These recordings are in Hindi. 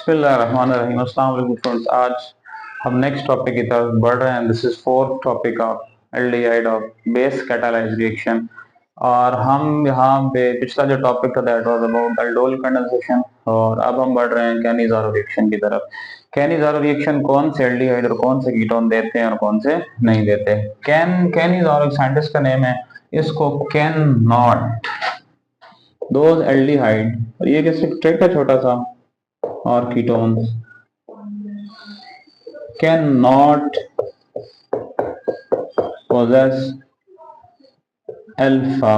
बिस्मिल्लाहिर्रहमानिर्रहीम। अस्सलाम वालेकुम फ्रेंड्स। आज हम नेक्स्ट टॉपिक की तरफ बढ़ रहे हैं। This is fourth topic of aldehyde of base catalyse reaction. और हम यहाँ पे पिछला जो टॉपिक था that was about aldol condensation, और अब हम बढ़ रहे हैं कैनिज़ारो रिएक्शन की तरफ। कैनिज़ारो रिएक्शन कौन से एल्डिहाइड और कौन से कीटोन देते हैं और कौन से नहीं देते। कैनिज़ारो एक साइंटिस्ट का नेम है, इसको कैन नॉट दोज एल्डिहाइड, और ये कैसे ट्रिक है छोटा सा, और ketones cannot possess alpha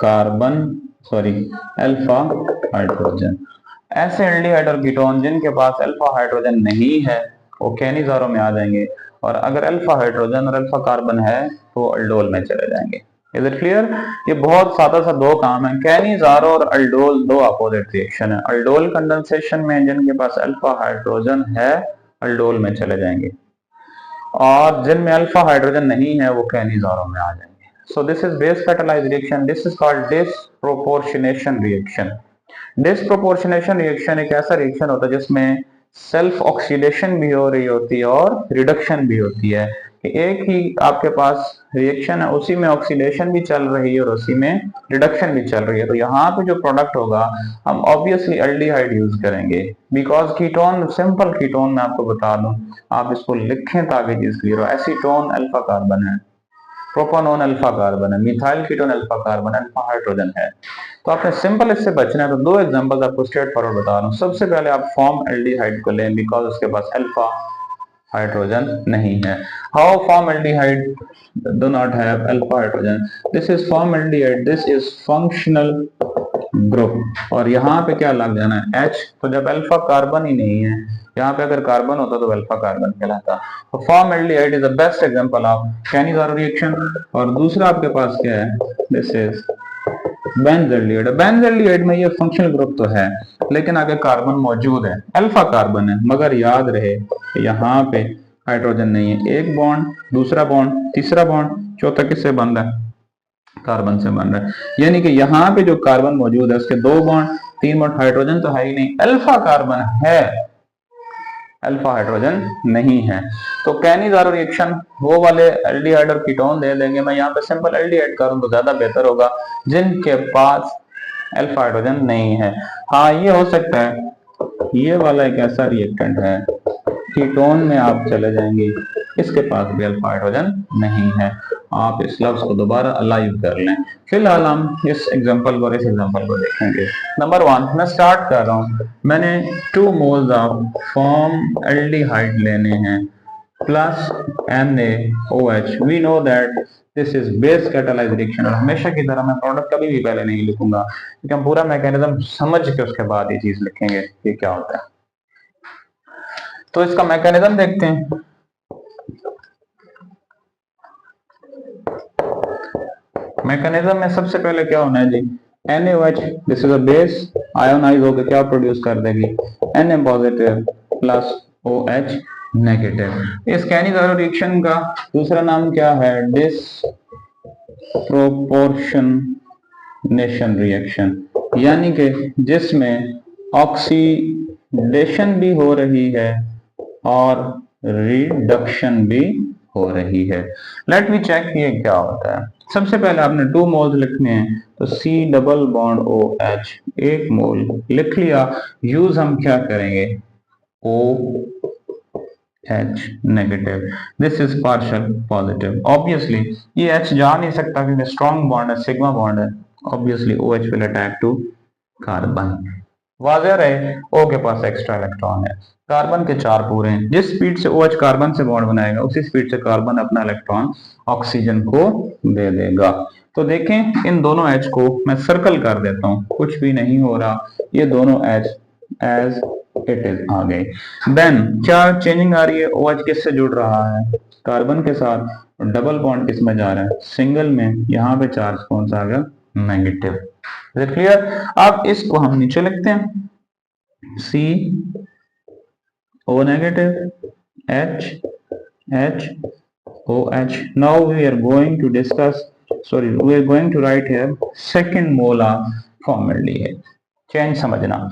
carbon alpha hydrogen. ऐसे एल्डिहाइड और कीटोन जिनके पास अल्फा हाइड्रोजन नहीं है वो कैनिज़ारो में आ जाएंगे, और अगर अल्फा हाइड्रोजन और अल्फा कार्बन है तो अल्डोल में चले जाएंगे। Is it clear? ये बहुत सादा सा दो काम है। कैनिज़ारो और अल्डोल दो अपोजिट रिएक्शन है। अल्डोल कंडेंसेशन में जिनके पास अल्फा हाइड्रोजन है अल्डोल में चले जाएंगे, और जिनमें अल्फा हाइड्रोजन नहीं है वो कैनिज़ारो में आ जाएंगे। So this is base catalyzed reaction. This is called disproportionation reaction. Disproportionation reaction एक ऐसा रिएक्शन होता है जिसमें सेल्फ ऑक्सीडेशन भी हो रही होती है और रिडक्शन भी होती है। कि एक ही आपके पास रिएक्शन है, उसी में ऑक्सीडेशन भी चल रही है और उसी में रिडक्शन भी चल रही है। तो यहाँ पे जो प्रोडक्ट होगा हम ऑब्वियसली एल्डिहाइड यूज करेंगे, बिकॉज कीटोन, सिंपल कीटोन मैं आपको बता दूं, आप इसको लिखें ताकि चीज क्लियर हो। एसीटोन अल्फा कार्बन है, प्रोपानोन अल्फा कार्बन है, methyl ketone alpha carbon, alpha hydrogen है। तो आपने सिंपल इससे बचना है। तो दो एग्जांपल्स आपको स्ट्रेट फॉरवर्ड बता रहा हूँ। सबसे पहले आप फॉर्म एल्डिहाइड को लें, बिकॉज उसके पास अल्फा हाइड्रोजन नहीं है। How formaldehyde do not have alpha hydrogen? This is formaldehyde, this is functional group। और यहाँ पे क्या लग जाना है H, तो जब अल्फा कार्बन ही नहीं है, यहाँ पे अगर कार्बन होता तो अल्फा कार्बन कहलाता। तो formaldehyde is the best example of Cannizzaro reaction. और दूसरा आपके पास क्या है, दिस इज बेंजल्डिहाइड। बेंजल्डिहाइड में ये फंक्शनल ग्रुप तो है लेकिन आगे कार्बन मौजूद है, अल्फा कार्बन है, मगर याद रहे यहाँ पे हाइड्रोजन नहीं है। एक बॉन्ड, दूसरा बॉन्ड, तीसरा बॉन्ड, चौथा किससे बन रहा है, कार्बन से बन रहा है। यानी कि यहाँ पे जो कार्बन मौजूद है उसके दो बॉन्ड, तीन बॉन्ड, हाइड्रोजन तो है ही नहीं, अल्फा कार्बन है, अल्फा हाइड्रोजन नहीं है। तो कैनिज़ारो रिएक्शन वो वाले एल्डिहाइड और कीटोन दे देंगे। मैं यहाँ पे सिंपल एल्डिहाइड करूँ तो ज्यादा बेहतर होगा, जिनके पास अल्फा हाइड्रोजन नहीं है। हाँ ये हो सकता है, ये वाला एक ऐसा रिएक्टेंट है, कीटोन में आप चले जाएंगे, इसके पास भी अल्फा हाइड्रोजन नहीं है। आप इस लफ्ज को दोबारा अलाइव कर लें। फिलहाल हम इस एग्जांपल को और इस एग्जांपल को देखेंगे। नंबर वन, मैं स्टार्ट कर रहा हूं। मैंने 2 मोल्स ऑफ फॉर्म एल्डिहाइड लेने हैं plus NaOH। We know that this is base catalyzed reaction. और हमेशा की तरह मैं प्रोडक्ट कभी भी पहले नहीं लिखूंगा, क्योंकि हम पूरा मैकेनिज्म समझ के उसके बाद ये चीज लिखेंगे ये क्या होता है। तो इसका मैकेनिज्म देखते हैं। मैकेनिज्म में सबसे पहले क्या होना है जी, NaOH, this is a base, ionize होकर क्या प्रोड्यूस कर देगी, Na positive plus OH negative. इस कैनिज़ारो रिएक्शन का दूसरा नाम क्या है, डिसप्रोपोर्शनेशन रिएक्शन, यानी कि जिसमें ऑक्सीडेशन भी हो रही है और रिडक्शन भी हो रही है। लेट मी चेक ये क्या होता है। सबसे पहले आपने 2 मोल्स लिखने हैं, तो C डबल बॉन्ड OH, एक मोल लिख लिया। यूज हम क्या करेंगे, OH negative, this is partial positive. Obviously ये H जा नहीं सकता क्योंकि स्ट्रॉन्ग बॉन्ड है, सिग्मा बॉन्ड है। Obviously OH will attack to carbon. वाज़ेह रहे, O के पास एक्स्ट्रा इलेक्ट्रॉन है, कार्बन के 4 पूरे हैं। जिस स्पीड से OH कार्बन से बॉन्ड बनाएगा उसी स्पीड से कार्बन अपना इलेक्ट्रॉन ऑक्सीजन को दे देगा। तो देखें इन दोनों H को मैं सर्कल कर देता हूं, कुछ भी नहीं हो रहा, ये दोनों H एज इट इज आ गए। देन क्या चेंजिंग आ रही है, OH किससे जुड़ रहा है, कार्बन के साथ, डबल बॉन्ड किस में जा रहा है, सिंगल में। यहाँ पे चार्ज कौन सा आ गया, नेगेटिव। क्लियर? अब इसको हम नीचे लिखते हैं, C O negative H H OH। Now we are going to discuss, we are going to write here second mole of formaldehyde। Change समझना,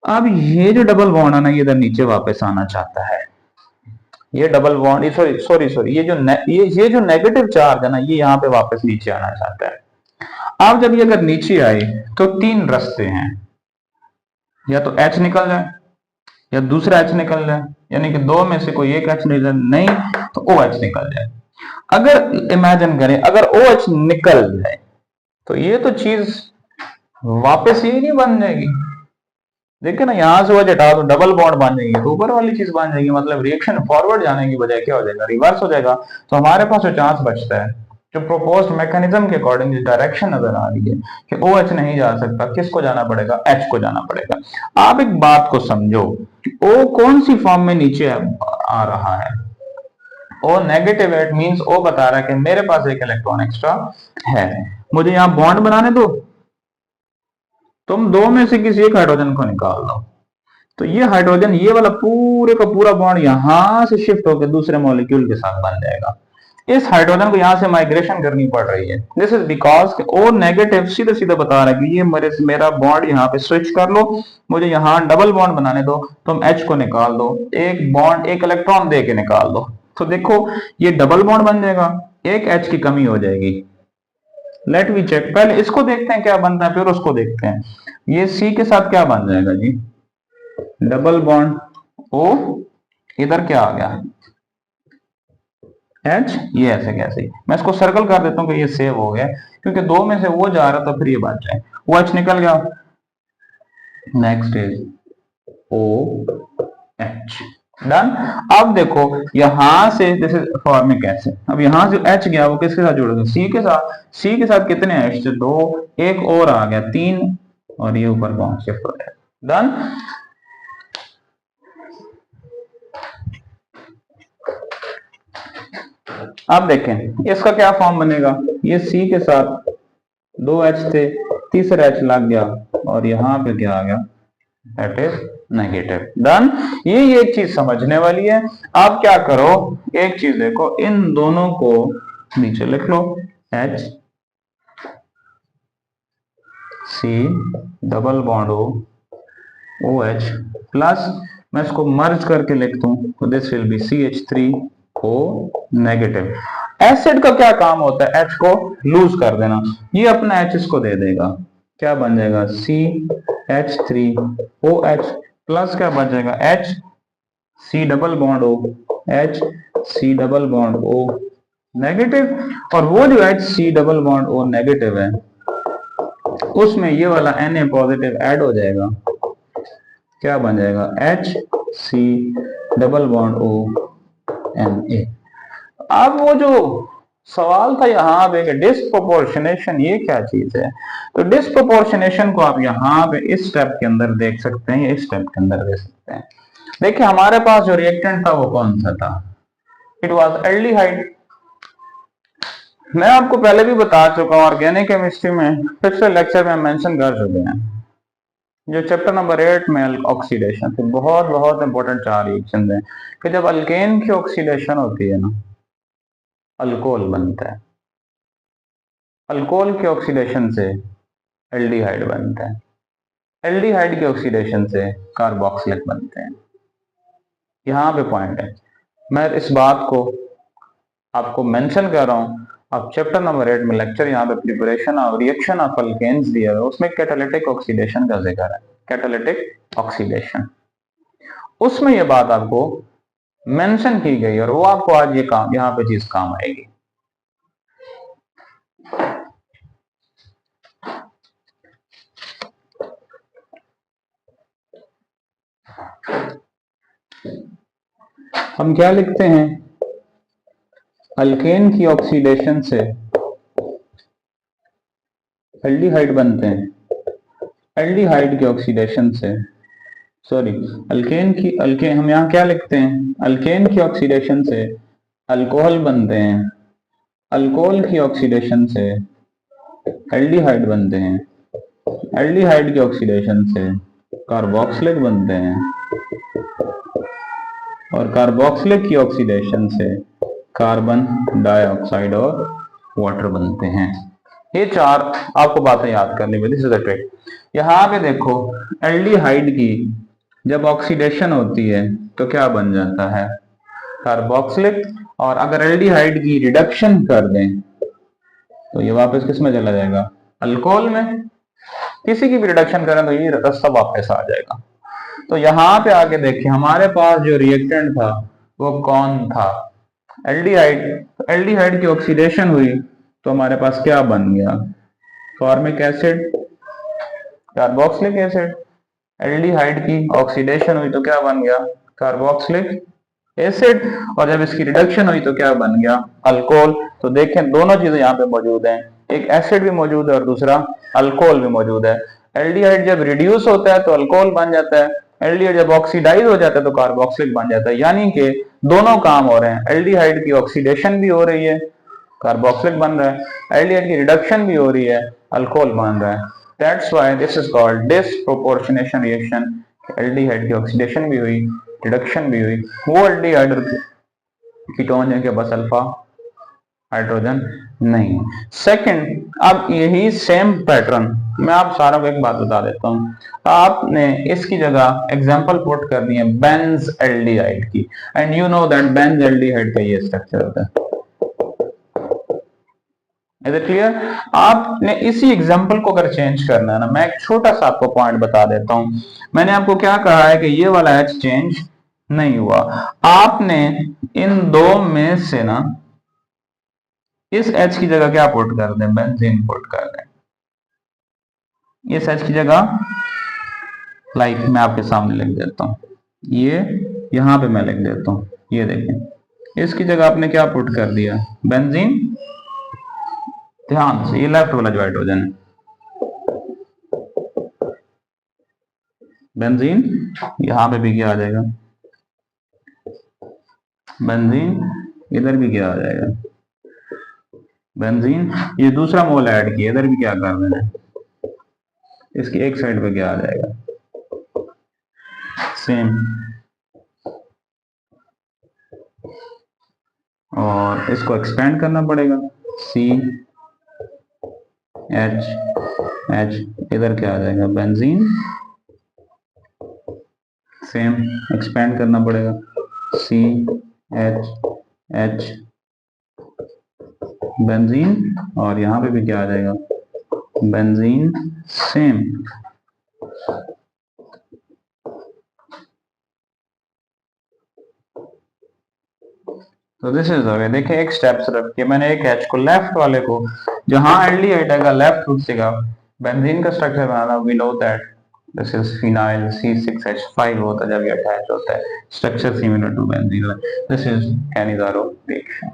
अब ये जो डबल बॉन्ड है ना, ये इधर नीचे वापस आना चाहता है। ये double bond, sorry sorry sorry, ये जो नेगेटिव चार्ज है ना, ये यहाँ पे वापस नीचे आना चाहता है। अब जब ये अगर नीचे आए तो तीन रास्ते हैं, या तो H निकल जाए या दूसरा H निकल जाए, यानी कि दो में से कोई एक H निकल जाए, नहीं तो OH निकल जाए। अगर इमेजिन करें अगर OH निकल जाए तो ये तो चीज वापस ही नहीं बन जाएगी। देखिए ना, यहां से OH हटा दो, डबल बॉन्ड बन जाएगी, तो ऊपर वाली चीज बन जाएगी, मतलब रिएक्शन फॉरवर्ड जाने की बजाय क्या हो जाएगा, रिवर्स हो जाएगा। तो हमारे पास जो चांस बचता है, जो प्रोपोज्ड मैकेनिज्म के अकॉर्डिंग जो डायरेक्शन नजर आ रही है कि OH नहीं जा सकता, किसको जाना पड़ेगा, H को जाना पड़ेगा। आप एक बात को समझो, O कौन सी फॉर्म में नीचे आ रहा है, O नेगेटिव है, इट मींस O बता रहा है कि मेरे पास एक इलेक्ट्रॉन एक्स्ट्रा है, मुझे यहां बॉन्ड बनाने दो, तुम दो में से किसी एक हाइड्रोजन को निकाल दो, तो ये हाइड्रोजन, ये वाला पूरे का पूरा बॉन्ड यहां से शिफ्ट होकर दूसरे मॉलिक्यूल के साथ बन जाएगा। इस हाइड्रोजन को यहां से माइग्रेशन करनी पड़ रही है। This is because O negative सीधे सीधे बता रहा है कि ये मेरा बॉन्ड यहाँ पे स्विच कर लो, मुझे यहाँ डबल बॉन्ड बनाने दो, तुम H को निकाल दो, एक बॉन्ड एक इलेक्ट्रॉन दे के निकाल दो, तो देखो ये डबल बॉन्ड बन जाएगा, एक H की कमी हो जाएगी। लेट वी चेक, पहले इसको देखते हैं क्या बनता है, फिर उसको देखते हैं। ये C के साथ क्या बन जाएगा जी, डबल बॉन्ड O, इधर क्या आ गया H, ये ऐसे कैसे, मैं इसको सर्कल कर देता हूँ कि ये सेव हो गया, क्योंकि दो में से वो जा रहा था, फिर ये बच जाए, वो H निकल गया। Next is OH, done. अब देखो यहां से जैसे फॉर्मिक एसिड, अब यहां से H गया वो किसके साथ जुड़ेगा, C के साथ। C के साथ कितने H, दो, एक और आ गया, तीन, और ये ऊपर बॉन्ड शिफ्ट हो जाएगा, डन। अब देखें इसका क्या फॉर्म बनेगा, ये C के साथ दो H थे, तीसरा H लग गया, और यहां पे क्या आ गया, दैट इज नेगेटिव, डन। ये एक चीज समझने वाली है। आप क्या करो, एक चीज देखो, इन दोनों को नीचे लिख लो, H C double bond O OH plus, मैं इसको मर्ज करके लिखता हूं, तो this will be CH3O negative. Acid का क्या काम होता है, H को लूज कर देना, ये अपना H इसको दे देगा, क्या बन जाएगा, CH3OH प्लस क्या बन जाएगा, H C double bond O H C double bond O negative, और वो जो H C double bond O negative है उसमें ये वाला Na पॉजिटिव ऐड हो जाएगा, क्या बन जाएगा, H C double bond O Na। अब वो जो सवाल था यहाँ पे डिस्प्रोपोर्शनेशन, ये क्या चीज है, तो डिस्प्रोपोर्शनेशन को आप यहाँ पे इस स्टेप के अंदर देख सकते हैं, इस स्टेप के अंदर देख सकते हैं। देखिए हमारे पास जो रिएक्टेंट था वो कौन सा था, इट वाज एल्डिहाइड। मैं आपको पहले भी बता चुका हूँ, ऑर्गेनिक केमिस्ट्री में पिछले लेक्चर में मेंशन कर चुके हैं, जो चैप्टर नंबर 8 में ऑक्सीडेशन, तो बहुत बहुत इंपॉर्टेंट 4 रिएक्शन है कि जब अल्केन की ऑक्सीडेशन होती है ना, अल्कोहल बनता है, अल्कोहल के ऑक्सीडेशन से एल्डिहाइड बनता है, एल्डिहाइड के ऑक्सीडेशन से कार्बोक्सिलिक बनते हैं। यहाँ पे पॉइंट है, मैं इस बात को आपको मेंशन कर रहा हूँ। अब चैप्टर नंबर 8 में लेक्चर यहाँ पे preparation of reaction of alkanes दिया है, उसमें कैटालिटिक ऑक्सीडेशन का जिक्र है, कैटालिटिक ऑक्सीडेशन, उसमें ये बात आपको मेंशन की गई, और वो आपको आज ये काम यहाँ पे चीज काम आएगी। हम क्या लिखते हैं, अल्केन की ऑक्सीडेशन से एल्डिहाइड बनते हैं, एल्डिहाइड के ऑक्सीडेशन से, सॉरी अल्केन हम यहाँ क्या लिखते हैं, अल्केन की ऑक्सीडेशन से अल्कोहल बनते हैं, अल्कोहल की ऑक्सीडेशन से एल्डिहाइड बनते हैं, एल्डिहाइड की ऑक्सीडेशन से कार्बोक्सिलिक बनते हैं, और कार्बोक्सिलिक की ऑक्सीडेशन से कार्बन डाइऑक्साइड और वाटर बनते हैं। ये चार आपको बातें याद करनी होगी, दिस इज द ट्रिक। यहाँ पे देखो एल्डिहाइड की जब ऑक्सीडेशन होती है तो क्या बन जाता है, कार्बोक्सिलिक। और अगर एल्डिहाइड की रिडक्शन कर दें तो ये वापस किस में चला जाएगा, अल्कोहल में। किसी की भी रिडक्शन करें तो ये रास्ता वापस आ जाएगा। तो यहाँ पे आके देखिए हमारे पास जो रिएक्टेंट था वो कौन था, एल्डिहाइड। एल्डिहाइड की ऑक्सीडेशन हुई तो हमारे पास क्या बन गया, formic acid, carboxylic acid. Aldehyde की ऑक्सीडेशन हुई तो क्या बन गया, कार्बोक्सिलिक एसिड। और जब इसकी रिडक्शन हुई तो क्या बन गया, अल्कोहल। तो देखें दोनों चीजें यहाँ पे मौजूद हैं, एक एसिड भी मौजूद है और दूसरा अल्कोहल भी मौजूद है। एल्डिहाइड जब रिड्यूस होता है तो अल्कोहल बन जाता है, एल्डिहाइड जब ऑक्सीडाइज हो जाता है तो कार्बोक्सिलिक बन जाता है। यानी कि दोनों काम हो रहे हैं, एल्डिहाइड की ऑक्सीडेशन भी हो रही है, कार्बोक्सिलिक बन रहा है, एल्डिहाइड की रिडक्शन भी हो रही है, अल्कोहल बन रहा है। That's why this is called disproportionation reaction. Aldehyde की ऑक्सीडेशन भी हुई, रिडक्शन भी हुई, वो एल्डिहाइड कीटोन है कि बस अल्फा हाइड्रोजन नहीं। सेकंड, अब यही सेम पैटर्न मैं आप सारा को एक बात बता देता हूं, आपने इसकी जगह एग्जांपल पुट करनी है बेंज एल्डिहाइड की, and you know that Benz aldehyde का ये स्ट्रक्चर होता है। Is it clear? आपने इसी एग्जांपल को अगर चेंज करना है ना, मैं एक छोटा सा आपको पॉइंट बता देता हूं। मैंने आपको क्या कहा है कि ये वाला एच चेंज नहीं हुआ, आपने इन दो में से ना इस एच की जगह क्या पुट कर दें, बेंजीन पुट कर दें। इस एच की जगह लाइक मैं आपके सामने लिख देता हूं, ये यहां पे मैं लिख देता हूं, ये देखें इसकी जगह आपने क्या पुट कर दिया, बेंजीन। ध्यान से, ये लेफ्ट वाला जो हाइड्रोजन है बेंजीन, यहां पे भी क्या आ जाएगा, बेंजीन, इधर भी क्या आ जाएगा, बेंजीन। ये दूसरा मोल ऐड किया, इधर भी क्या कर देना, इसकी एक साइड पे क्या आ जाएगा, सेम। और इसको एक्सपेंड करना पड़ेगा, सी एच एच, इधर क्या आ जाएगा, बेंजीन, सेम एक्सपेंड करना पड़ेगा, सी एच एच बेंजीन। और यहां पे भी क्या आ जाएगा, बेंजीन, सेम। तो दिस इज वे। देखिए एक स्टेप रख के मैंने एक एच को लेफ्ट वाले को जहां एल्डिहाइड आएगा लेफ्ट रूट से का बेंजीन का स्ट्रक्चर बनाना, we know that this is phenyl C6H5 होता है जब ये अटैच होता है, structure similar to benzene. This is Cannizzaro reaction.